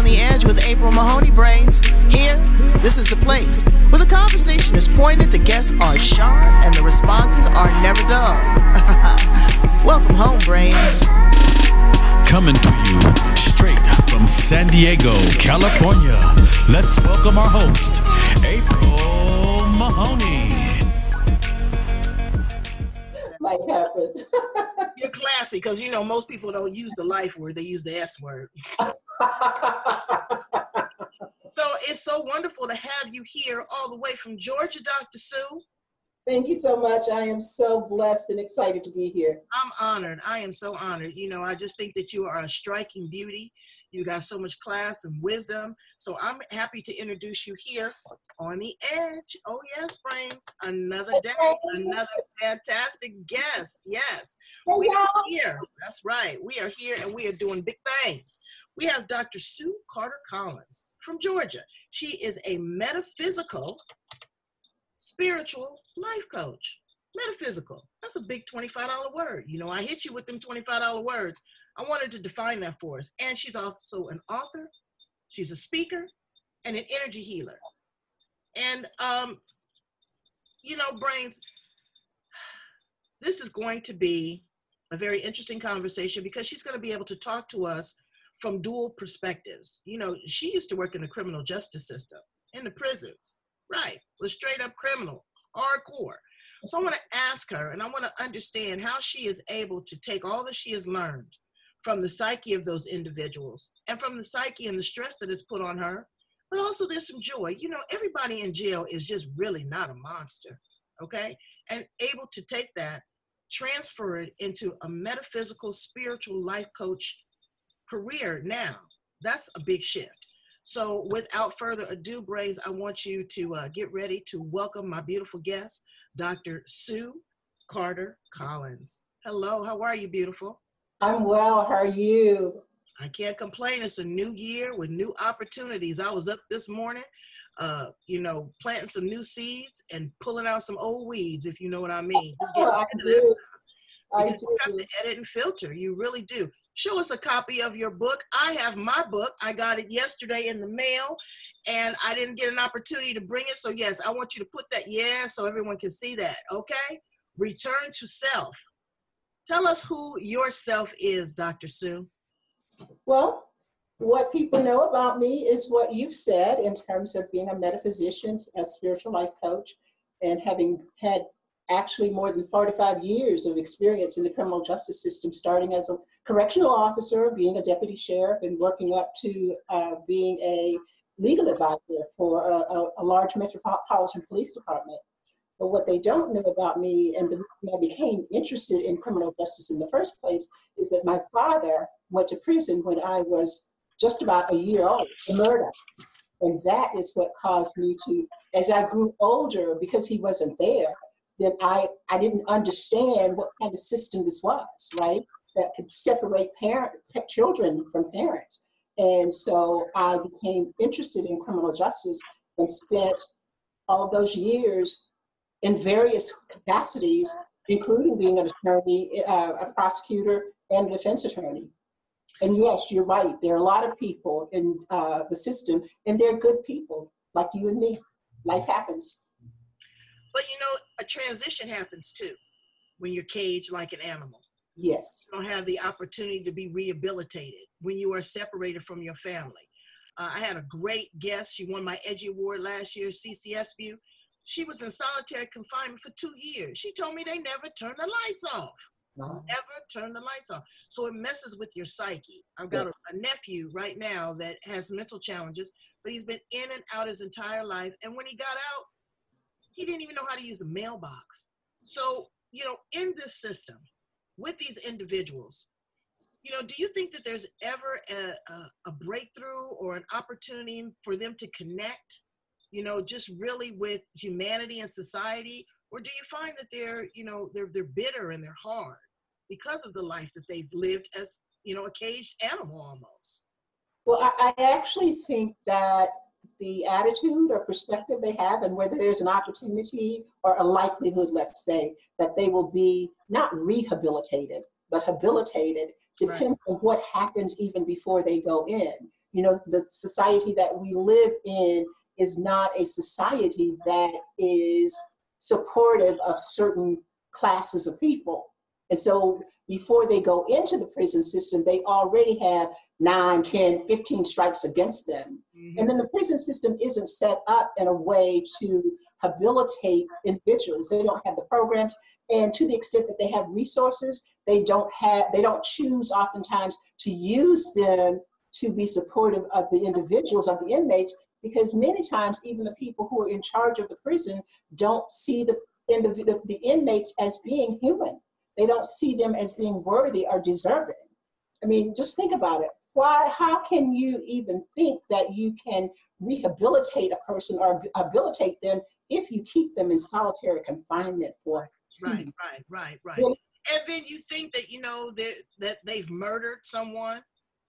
the Edge with April Mahoney Brains. Here, this is the place where the conversation is pointed, the guests are sharp, and the responses are never dull. Welcome home, Brains. Coming to you straight from San Diego, California. Let's welcome our host, April Mahoney. Life happens. You're classy because you know most people don't use the life word, they use the S word. So it's so wonderful to have you here all the way from Georgia, Dr. Sue. Thank you so much. I am so blessed and excited to be here. I'm honored. I am so honored. You know, I just think that you are a striking beauty. You got so much class and wisdom. So I'm happy to introduce you here on the Edge. Oh, yes, Brains. Another day, another fantastic guest. Yes, we are here. That's right. We are here and we are doing big things. We have Dr. Sue Carter Collins from Georgia. She is a metaphysical spiritual life coach. Metaphysical. That's a big $25 word. You know, I hit you with them $25 words. I wanted to define that for us. And she's also an author. She's a speaker and an energy healer. And, you know, Brains, this is going to be a very interesting conversation because she's going to be able to talk to us from dual perspectives. You know, she used to work in the criminal justice system, in the prisons. Right, was straight up criminal, hardcore. So I want to ask her and I want to understand how she is able to take all that she has learned from the psyche of those individuals and from the psyche and the stress that is put on her, but also there's some joy. You know, everybody in jail is just really not a monster, okay? And able to take that, transfer it into a metaphysical, spiritual life coach career now. That's a big shift. So without further ado, Brains, I want you to get ready to welcome my beautiful guest, Dr. Sue Carter Collins. Hello, how are you, beautiful? I'm well, how are you? I can't complain. It's a new year with new opportunities. I was up this morning, you know, planting some new seeds and pulling out some old weeds, if you know what I mean. Just getting rid of that stuff. I Because you have to edit and filter. You really do. Show us a copy of your book. I have my book. I got it yesterday in the mail, and I didn't get an opportunity to bring it. So, yes, I want you to put that, so everyone can see that, okay? Return to Self. Tell us who yourself is, Dr. Sue. Well, what people know about me is what you've said in terms of being a metaphysician, a spiritual life coach, and having had actually more than 45 years of experience in the criminal justice system, starting as a correctional officer, being a deputy sheriff, and working up to being a legal advisor for a large metropolitan police department. But what they don't know about me, and the reason I became interested in criminal justice in the first place, is that my father went to prison when I was just about a year old for murder. And that is what caused me to, as I grew older, because he wasn't there, then I didn't understand what kind of system this was, right? That could separate children from parents. And so I became interested in criminal justice and spent all those years in various capacities, including being an attorney, a prosecutor, and a defense attorney. And yes, you're right. There are a lot of people in the system, and they're good people like you and me. Life happens. But you know, a transition happens too when you're caged like an animal. Yes. You don't have the opportunity to be rehabilitated when you are separated from your family. I had a great guest. She won my Edgy Award last year, CCSView. She was in solitary confinement for 2 years. She told me they never turn the lights off. Wow. Never turn the lights off. So it messes with your psyche. I've got a nephew right now that has mental challenges, but he's been in and out his entire life. And when he got out, he didn't even know how to use a mailbox. So, you know, in this system, with these individuals, you know, do you think that there's ever a breakthrough or an opportunity for them to connect, you know, just really with humanity and society? Or do you find that they're, you know, they're bitter and they're hard because of the life that they've lived as, you know, a caged animal almost? Well, I actually think that the attitude or perspective they have, and whether there's an opportunity or a likelihood, let's say, that they will be not rehabilitated, but habilitated, depends on what happens even before they go in. You know, the society that we live in is not a society that is supportive of certain classes of people. And so before they go into the prison system, they already have 9, 10, 15 strikes against them. Mm-hmm. And then the prison system isn't set up in a way to habilitate individuals. They don't have the programs. And to the extent that they have resources, they don't choose oftentimes to use them to be supportive of the individuals, of the inmates, because many times even the people who are in charge of the prison don't see the inmates as being human. They don't see them as being worthy or deserving. I mean, just think about it. How can you even think that you can rehabilitate a person or habilitate them if you keep them in solitary confinement for? Right. Really? And then you think that, you know, that they've murdered someone.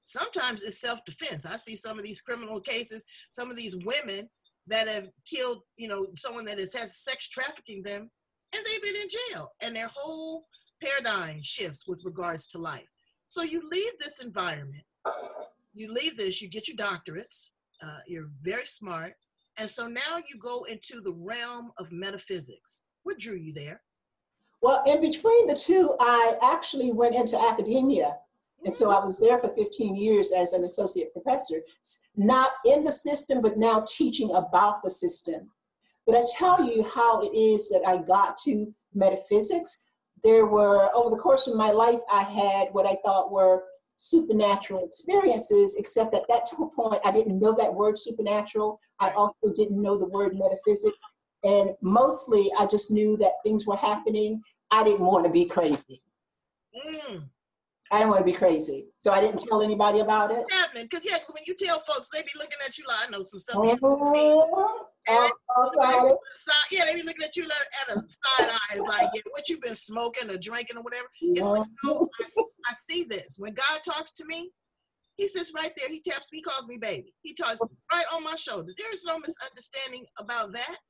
Sometimes it's self-defense. I see some of these criminal cases, some of these women that have killed, you know, someone that has sex trafficking them, and they've been in jail, and their whole paradigm shifts with regards to life. So you leave this environment, you get your doctorates, you're very smart, and so now you go into the realm of metaphysics. What drew you there? Well, in between the two, I actually went into academia. And so I was there for 15 years as an associate professor, not in the system, but now teaching about the system. But I tell you how it is that I got to metaphysics. There were, over the course of my life, I had what I thought were supernatural experiences, except at that point, I didn't know that word supernatural. I also didn't know the word metaphysics. And mostly, I just knew that things were happening. I didn't want to be crazy. I didn't want to be crazy. So I didn't tell anybody about it. Happening, because when you tell folks, they be looking at you like, I know some stuff. They be looking at you at a side eye. It's like, yeah, what you been smoking or drinking or whatever. It's like, no, I see this. When God talks to me, he sits right there. He taps me, he calls me baby. He talks right on my shoulder. There is no misunderstanding about that.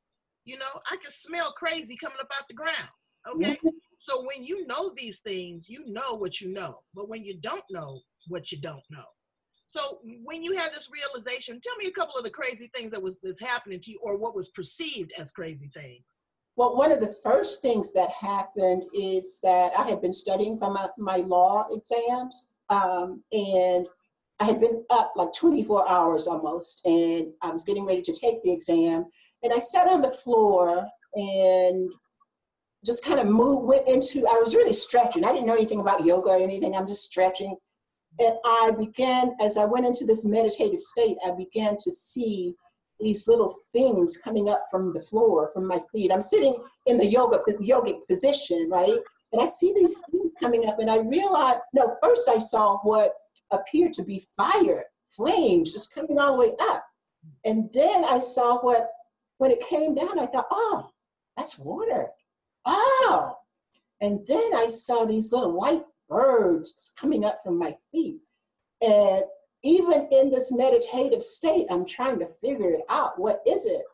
You know, I can smell crazy coming up out the ground. Okay. So when you know these things, you know what you know. But when you don't know what you don't know. So when you had this realization, tell me a couple of the crazy things that's happening to you, or what was perceived as crazy things. Well, one of the first things that happened is that I had been studying for my law exams, and I had been up like 24 hours almost, and I was getting ready to take the exam, and I sat on the floor and just kind of I was really stretching. I didn't know anything about yoga or anything. I'm just stretching. And as I went into this meditative state, I began to see these little things coming up from the floor, from my feet. I'm sitting in the yogic position, right? And I see these things coming up, and I realized, first I saw what appeared to be fire, flames just coming all the way up. And then I saw when it came down, I thought, oh, that's water. Oh, and then I saw these little white birds coming up from my feet. And even in this meditative state, I'm trying to figure it out. What is it?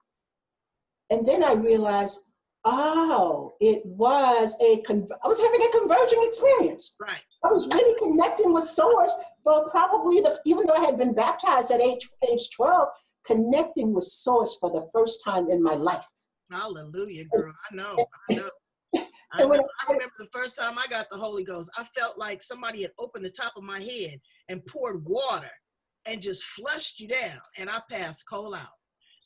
And then I realized, oh, I was having a converging experience. Right. I was really connecting with Source for probably, even though I had been baptized at age 12, connecting with Source for the first time in my life. Hallelujah, girl. I know. I remember the first time I got the Holy Ghost, I felt like somebody had opened the top of my head and poured water and just flushed you down, and I passed cold out.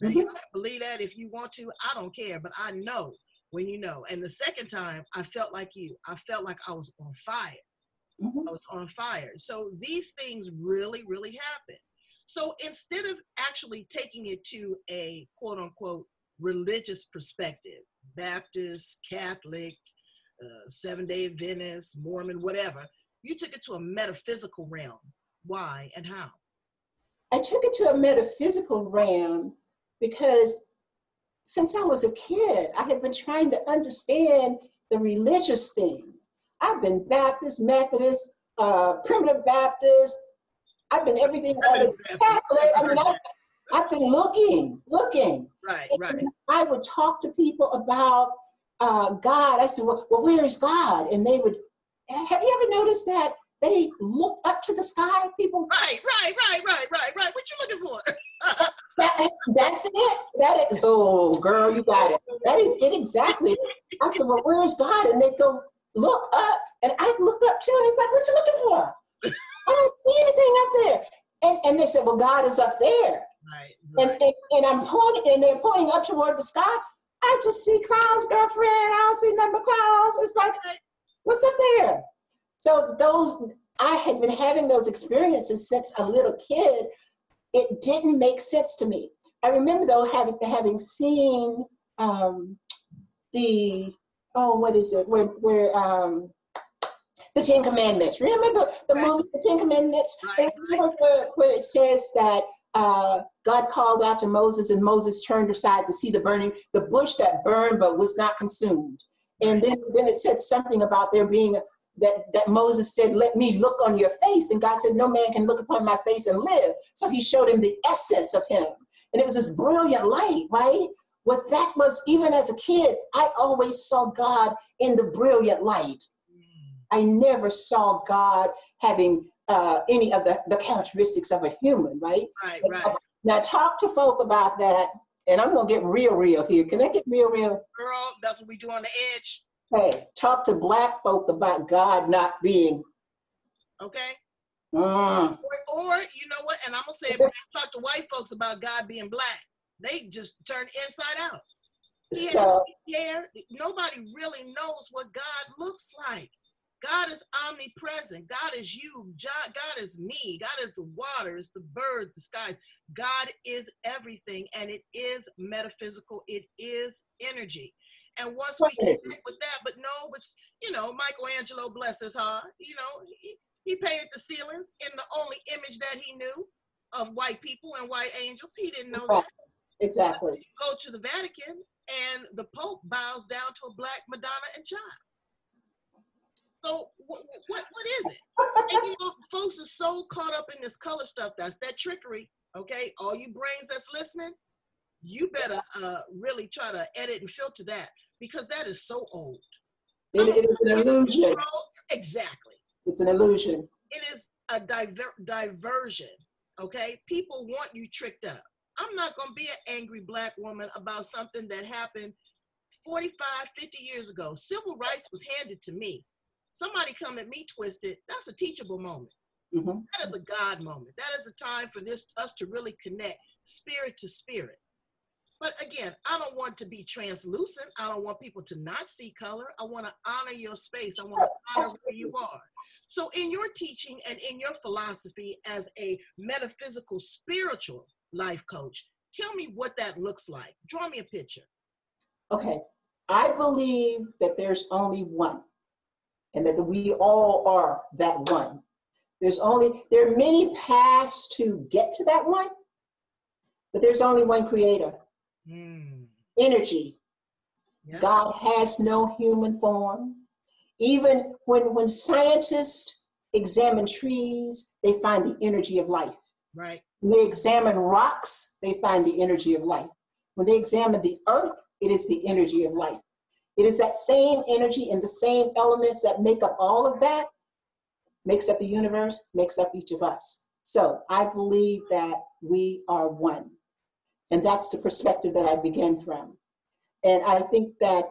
Now, you can believe that if you want to. I don't care, but I know when you know. And the second time, I felt like you. I felt like I was on fire. I was on fire. So these things really, really happen. So instead of actually taking it to a quote-unquote religious perspective, Baptist, Catholic, Seventh-day Adventist, Mormon, whatever, you took it to a metaphysical realm. Why and how? I took it to a metaphysical realm because since I was a kid, I had been trying to understand the religious thing. I've been Baptist, Methodist, Primitive Baptist. I've been everything other than Catholic. I mean, I've been looking. Right. And I would talk to people about God. I said, well, where is God? And they would, have you ever noticed that They look up to the sky, people. Right. What you looking for? That's it. That is, oh, girl, you got it. That is it exactly. I said, well, where's God? And they go, look up. And I look up too, and it's like, what you looking for? I don't see anything up there. And they said, well, God is up there. Right. And I'm pointing, and they're pointing up toward the sky. I just see clouds, girlfriend. I don't see nothing but clouds. It's like, what's up there? So I had been having those experiences since a little kid. It didn't make sense to me. I remember though having seen what is it? Where the Ten Commandments. Remember the movie, The Ten Commandments? Right. Where it says that God called out to Moses, and Moses turned aside to see the bush that burned but was not consumed. And then it said something about there being that Moses said, let me look on your face. And God said, no man can look upon my face and live. So he showed him the essence of him. And it was this brilliant light, right? What that was, even as a kid, I always saw God in the brilliant light. I never saw God having any of the characteristics of a human, right? Right. Now talk to folk about that, and I'm gonna get real here. Can I get real? Girl, that's what we do on the edge. Hey, talk to Black folk about God not being. Okay. Mm. Or you know what? And I'm gonna say, if we talk to white folks about God being Black, they just turn inside out. Nobody really knows what God looks like. God is omnipresent. God is you. God is me. God is the waters, the birds, the skies. God is everything, and it is metaphysical. It is energy. And once we connect with that, but no, it's, Michelangelo, bless his heart, he painted the ceilings in the only image that he knew of white people and white angels. He didn't know that. Exactly. You go to the Vatican, and the Pope bows down to a Black Madonna and child. So what is it? And folks are so caught up in this color stuff. That's that trickery. Okay, all you brains that's listening, you better really try to edit and filter that, because that is so old. It is an illusion. Exactly. It's an illusion. It is a diversion. Okay, people want you tricked up. I'm not going to be an angry Black woman about something that happened 45, 50 years ago. Civil rights was handed to me. Somebody come at me twisted, that's a teachable moment. Mm-hmm. That is a God moment. That is a time for us to really connect spirit to spirit. But again, I don't want to be translucent. I don't want people to not see color. I want to honor your space. I want to honor where you are. So in your teaching and in your philosophy as a metaphysical, spiritual life coach, tell me what that looks like. Draw me a picture. Okay. I believe that there's only one, and that we all are that one. There are many paths to get to that one, but there's only one creator. Energy. Yep. God has no human form. Even when scientists examine trees, they find the energy of life. Right. When they examine rocks, they find the energy of life. When they examine the earth, it is the energy of life. It is that same energy and the same elements that make up all of that, makes up the universe, makes up each of us. So I believe that we are one. And that's the perspective that I began from. And I think that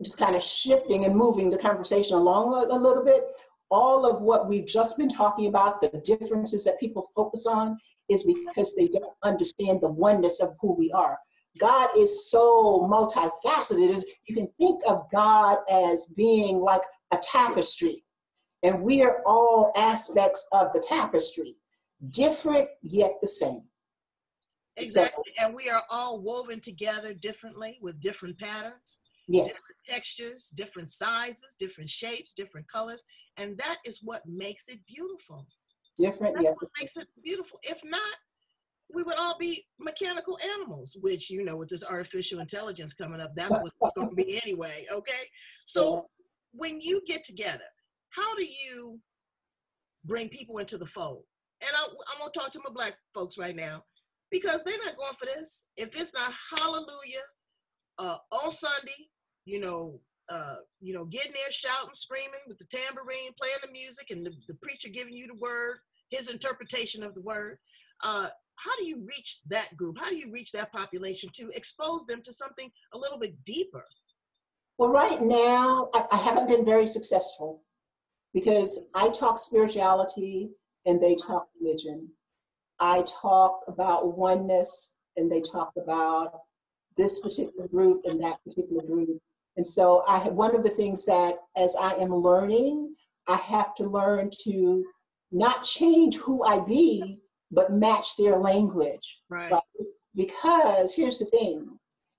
just kind of shifting and moving the conversation along a little bit, all of what we've just been talking about, the differences that people focus on, is because they don't understand the oneness of who we are. God is so multifaceted. You can think of God as being like a tapestry, and we are all aspects of the tapestry, different yet the same. Exactly, and we are all woven together differently with different patterns, yes, different textures, different sizes, different shapes, different colors, and that is what makes it beautiful. Different, That's what makes it beautiful. If not, we would all be mechanical animals, which, with this artificial intelligence coming up, that's what it's going to be anyway, okay? So when you get together, how do you bring people into the fold? And I'm going to talk to my Black folks right now, because they're not going for this. If it's not hallelujah on Sunday, getting there, shouting, screaming with the tambourine, playing the music, and the preacher giving you the word, his interpretation of the word. How do you reach that group? How do you reach that population to expose them to something a little bit deeper? Well, right now, I haven't been very successful because I talk spirituality and they talk religion. I talk about oneness and they talk about this particular group and that particular group. And so one of the things that as I am learning, I have to learn to not change who I be, but match their language. Right. Because here's the thing,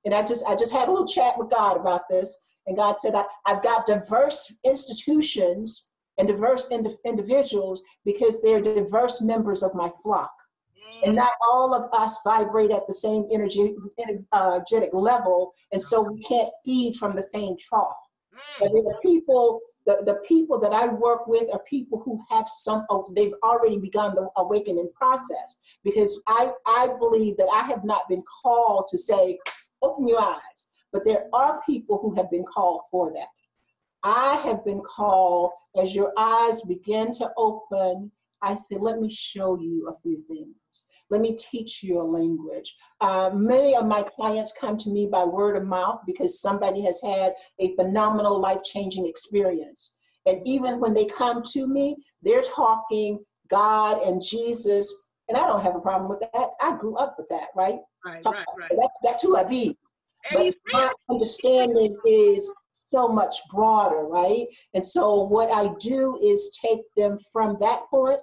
and I just had a little chat with God about this, and God said, I've got diverse institutions and diverse individuals because they're diverse members of my flock. And not all of us vibrate at the same energetic level, and so we can't feed from the same trough. But the people that I work with are people who have they've already begun the awakening process, because I believe that I have not been called to say, open your eyes, but there are people who have been called for that. I have been called, as your eyes begin to open, I say, let me show you a few things. Let me teach you a language. Many of my clients come to me by word of mouth because somebody has had a phenomenal life-changing experience. And even when they come to me, they're talking God and Jesus, and I don't have a problem with that. I grew up with that, right? Right. That's who I be. But my understanding is so much broader, right? And so what I do is take them from that point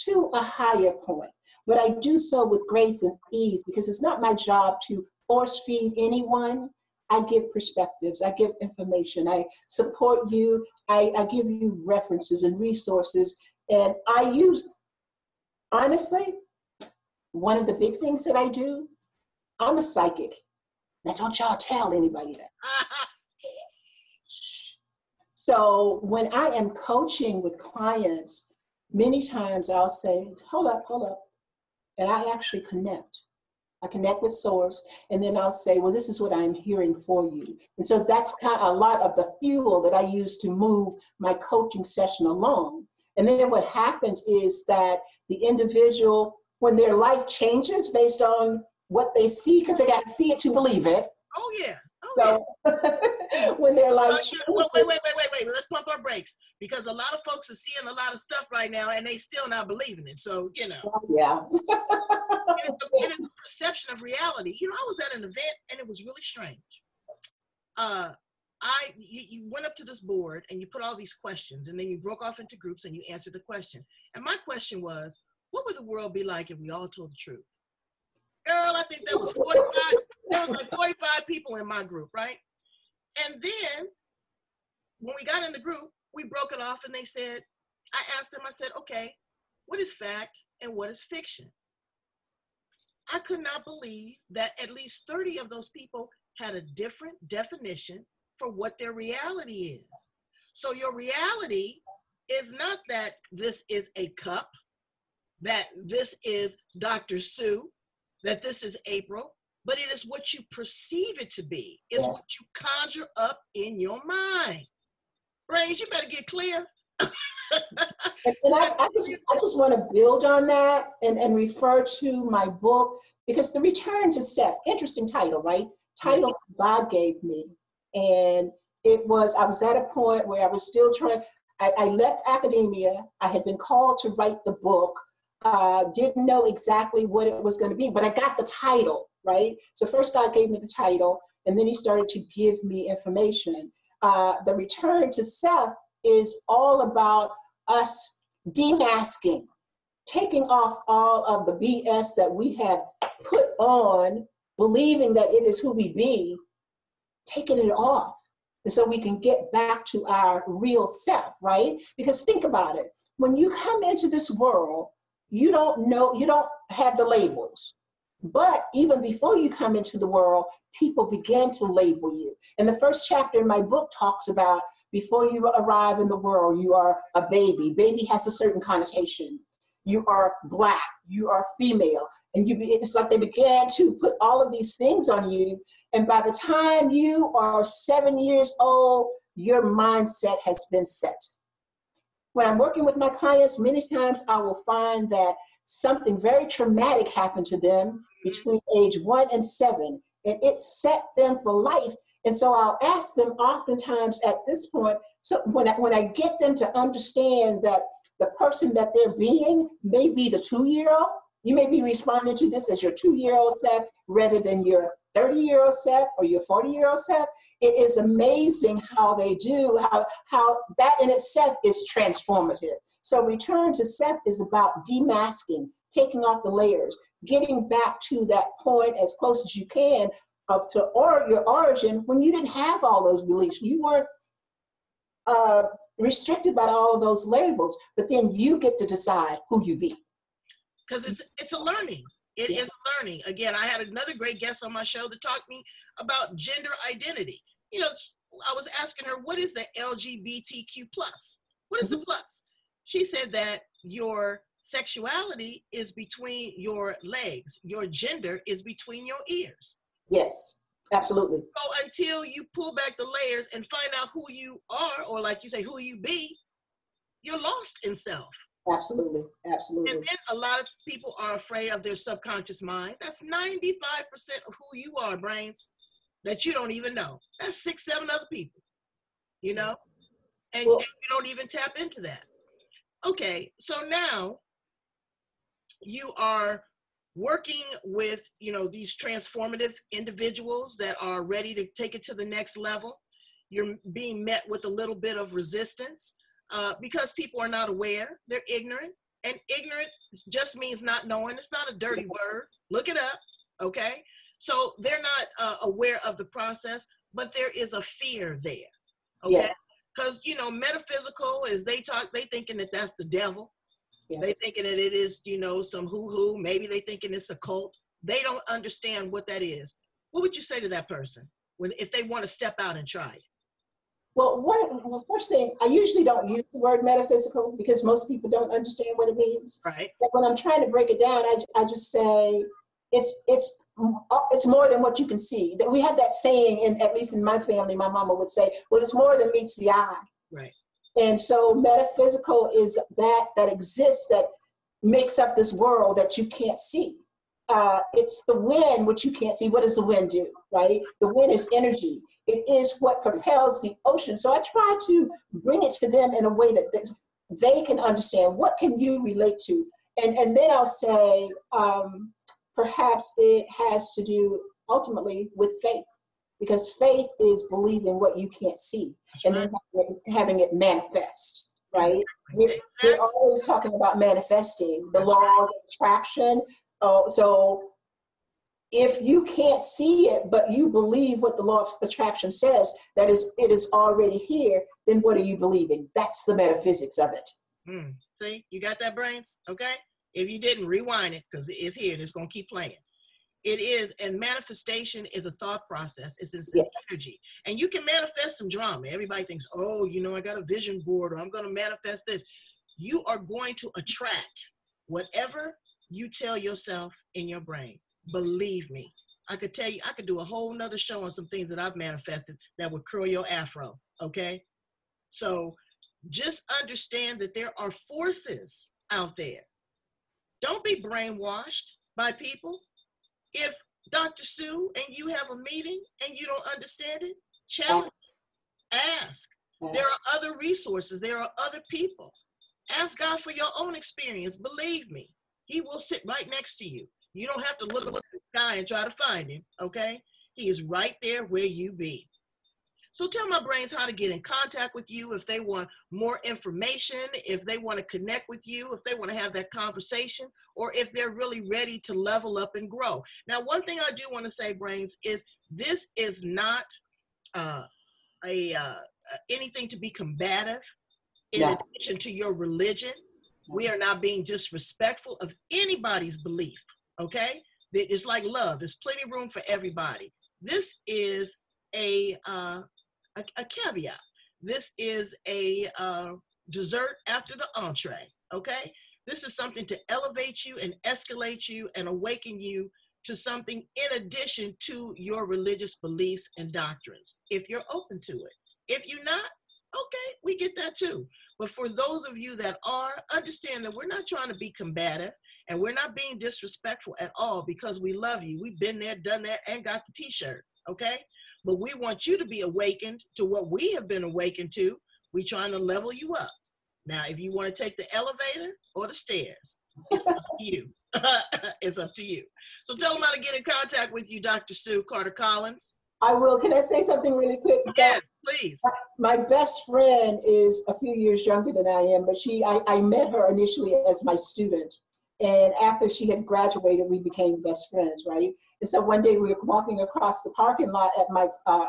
to a higher point. But I do so with grace and ease because it's not my job to force feed anyone. I give perspectives, I give information, I support you, I give you references and resources. And I use, honestly, one of the big things that I do, I'm a psychic. Now don't y'all tell anybody that. So when I am coaching with clients, many times I'll say, hold up. And I actually connect. I connect with source, and then I'll say, well, this is what I'm hearing for you. And so that's kind of a lot of the fuel that I use to move my coaching session along. And then what happens is that the individual, when their life changes based on what they see, because they got to see it to believe it. Oh, yeah. When their life wait. Let's pump our brakes, because a lot of folks are seeing a lot of stuff right now and they still not believing it. So, Yeah. It is a perception of reality. I was at an event and it was really strange. You went up to this board and you put all these questions, and then you broke off into groups and you answered the question. And my question was, what would the world be like if we all told the truth? Girl, I think there was 45. There was like 45 people in my group, right? And then when we got in the group, we broke it off, and I asked them, I said, okay, what is fact and what is fiction? I could not believe that at least 30 of those people had a different definition for what their reality is. So your reality is not that this is a cup, that this is Dr. Sue, that this is April, but it is what you perceive it to be. It's what you conjure up in your mind. Brains, you better get clear. And I just want to build on that and refer to my book, because The Return to Self, interesting title, right? Title God gave me. And I was at a point where I was still I left academia. I had been called to write the book. Didn't know exactly what it was going to be, but I got the title, right? So first God gave me the title, and then he started to give me information. The Return to Self is all about us demasking, taking off all of the BS that we have put on, believing that it is who we be, taking it off. And so we can get back to our real self, right? Because think about it. When you come into this world, you don't have the labels. But even before you come into the world, people begin to label you. And the first chapter in my book talks about before you arrive in the world, you are a baby. Baby has a certain connotation. You are Black, you are female. And it's like they began to put all of these things on you. And by the time you are 7 years old, your mindset has been set. When I'm working with my clients, many times I will find that something very traumatic happened to them between age 1 and 7, and it set them for life. And so I'll ask them oftentimes at this point, so when I get them to understand that the person that they're being may be the 2-year-old, you may be responding to this as your 2-year-old self rather than your 30-year-old self or your 40-year-old self. It is amazing how they do, how that in itself is transformative. So return to self is about demasking, taking off the layers, getting back to that point as close as you can or your origin when you didn't have all those beliefs. You weren't restricted by all of those labels, but then you get to decide who you be. Because it's a learning. It is a learning. Again, I had another great guest on my show that talked to me about gender identity. You know, I was asking her, what is the LGBTQ plus? What is the plus? She said that your sexuality is between your legs. Your gender is between your ears. Yes, absolutely. So until you pull back the layers and find out who you are, or like you say, who you be, you're lost in self. Absolutely, absolutely. And then a lot of people are afraid of their subconscious mind. That's 95% of who you are, brains, that you don't even know. That's 6, 7 other people, you know? And you don't even tap into that. Okay, so now you are working with, you know, these transformative individuals that are ready to take it to the next level. You're being met with a little bit of resistance because people are not aware. They're ignorant, and ignorant just means not knowing. It's not a dirty word. Look it up, okay? So they're not aware of the process, but there is a fear there, okay? Because, you know, metaphysical, as they talk, they thinking that that's the devil. Yes. They thinking that it is, you know, some hoo-hoo. Maybe they thinking it's a cult. They don't understand what that is. What would you say to that person if they want to step out and try it? Well, first thing, I usually don't use the word metaphysical because most people don't understand what it means. Right. But when I'm trying to break it down, I just say it's more than what you can see. That we have that saying, and at least in my family, my mama would say, "Well, it's more than meets the eye." Right. And so metaphysical is that exists, that makes up this world that you can't see. It's the wind, which you can't see. What does the wind do, right? The wind is energy. It is what propels the ocean. So I try to bring it to them in a way that they can understand. What can you relate to? And then I'll say, perhaps it has to do ultimately with faith, because faith is believing what you can't see and then having it manifest, right? Exactly. We're always talking about manifesting, the law of attraction. So if you can't see it, but you believe what the law of attraction says, that is, it is already here, then what are you believing? That's the metaphysics of it. See, you got that, brains? Okay? If you didn't, rewind it, because it's here and it's going to keep playing. It is, and manifestation is a thought process. It's an energy. And you can manifest some drama. Everybody thinks, oh, you know, I got a vision board, or I'm going to manifest this. You are going to attract whatever you tell yourself in your brain. Believe me. I could tell you, I could do a whole nother show on some things that I've manifested that would curl your afro, okay? So just understand that there are forces out there. Don't be brainwashed by people. If Dr. Sue and you have a meeting and you don't understand it, challenge, ask. There are other resources. There are other people. Ask God for your own experience. Believe me, He will sit right next to you. You don't have to look at the sky and try to find Him, okay? He is right there where you be. So tell my brains how to get in contact with you if they want more information, if they want to connect with you, if they want to have that conversation, or if they're really ready to level up and grow. Now, one thing I do want to say, brains, is this is not anything to be combative in addition to your religion. We are not being disrespectful of anybody's belief, okay? It's like love. There's plenty of room for everybody. This is a caveat. This is a dessert after the entree, okay? This is something to elevate you and escalate you and awaken you to something in addition to your religious beliefs and doctrines, if you're open to it. If you're not, okay, we get that too. But for those of you that are, understand that we're not trying to be combative and we're not being disrespectful at all because we love you. We've been there, done that, and got the t-shirt, okay? But we want you to be awakened to what we have been awakened to. We're trying to level you up. Now, if you want to take the elevator or the stairs, it's up to you. It's up to you. So tell them how to get in contact with you, Dr. Sue Carter-Collins. I will. Can I say something really quick? Yes, please. My best friend is a few years younger than I am, but I met her initially as my student. And after she had graduated, we became best friends, right? And so one day we were walking across the parking lot at my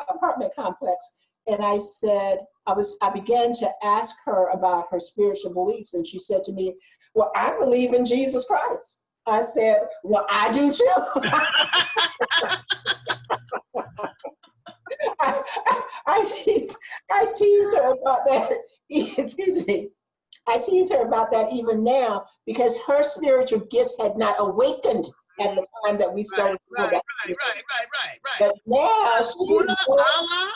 apartment complex, and I said, I began to ask her about her spiritual beliefs, and she said to me, well, I believe in Jesus Christ. I said, well, I do too. I tease her about that. Excuse me. I tease her about that even now because her spiritual gifts had not awakened at the time that we started. Right. But now Buddha, Allah,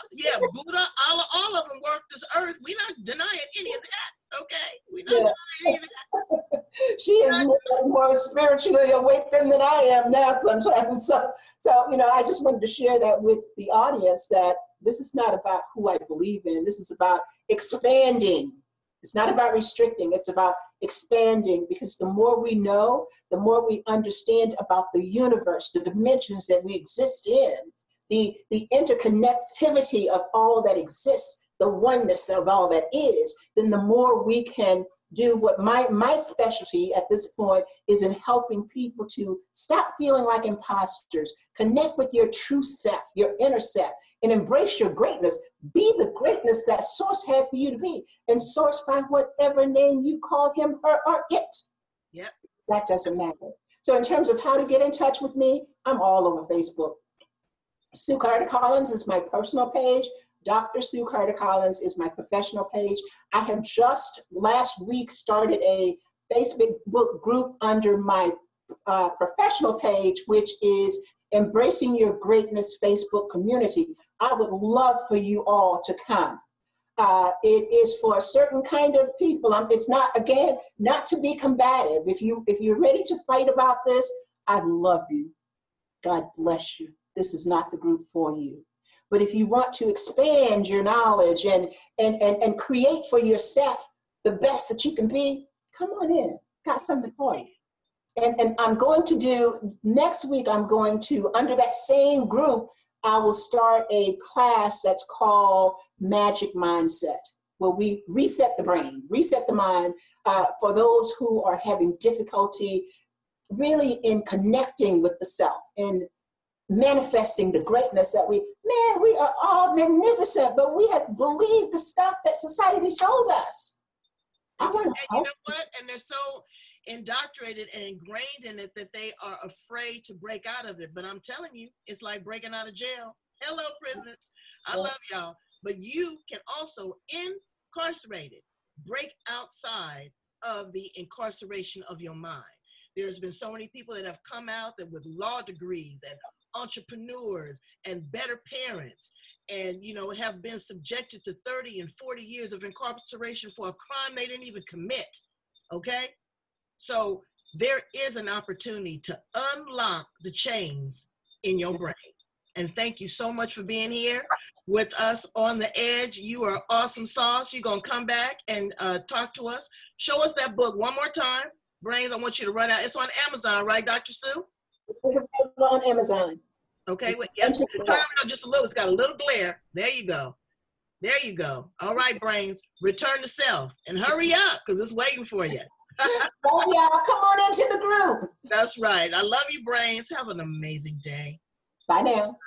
Buddha, Allah, all of them work this earth. We're not denying any of that, okay? We're not denying any of that. She is more spiritually awakened than I am now sometimes. So, you know, I just wanted to share that with the audience that this is not about who I believe in. This is about expanding. It's not about restricting. It's about expanding, because the more we know, the more we understand about the universe, the dimensions that we exist in, the interconnectivity of all that exists, the oneness of all that is, then the more we can do what my specialty at this point is in helping people to stop feeling like imposters, connect with your true self, your inner self, and embrace your greatness. Be the greatness that Source had for you to be, and Source by whatever name you call him, her, or it. Yep. That doesn't matter. So in terms of how to get in touch with me, I'm all over Facebook. Sue Carter-Collins is my personal page. Dr. Sue Carter-Collins is my professional page. I have just last week started a Facebook group under my professional page, which is Embracing Your Greatness Facebook community. I would love for you all to come. It is for a certain kind of people. It's not, again, not to be combative. If you're ready to fight about this, I love you. God bless you. This is not the group for you. But if you want to expand your knowledge and create for yourself the best that you can be, come on in. Got something for you. And I'm going to do, next week, I'm going to, under that same group, I will start a class that's called Magic Mindset, where we reset the brain, reset the mind for those who are having difficulty really in connecting with the self and manifesting the greatness that we are all magnificent, but we have believed the stuff that society told us. And you know what? And they're so indoctrinated and ingrained in it that they are afraid to break out of it. But I'm telling you, it's like breaking out of jail. Hello, prisoners. I love y'all. But you can also, incarcerated, break outside of the incarceration of your mind. There's been so many people that have come out that with law degrees and entrepreneurs and better parents, and have been subjected to 30 and 40 years of incarceration for a crime they didn't even commit. Okay, so there is an opportunity to unlock the chains in your brain. And thank you so much for being here with us on The Edge. You are awesome sauce. You're gonna come back and talk to us. Show us that book one more time. Brains, I want you to run out. It's on Amazon, right, Dr. Sue? It's on Amazon. Okay, well, yeah, turn it on just a little. It's got a little glare. There you go. There you go. All right, Brains, return to self and hurry up because it's waiting for you. Love y'all. Come on into the group. That's right. I love you, Brains. Have an amazing day. Bye now.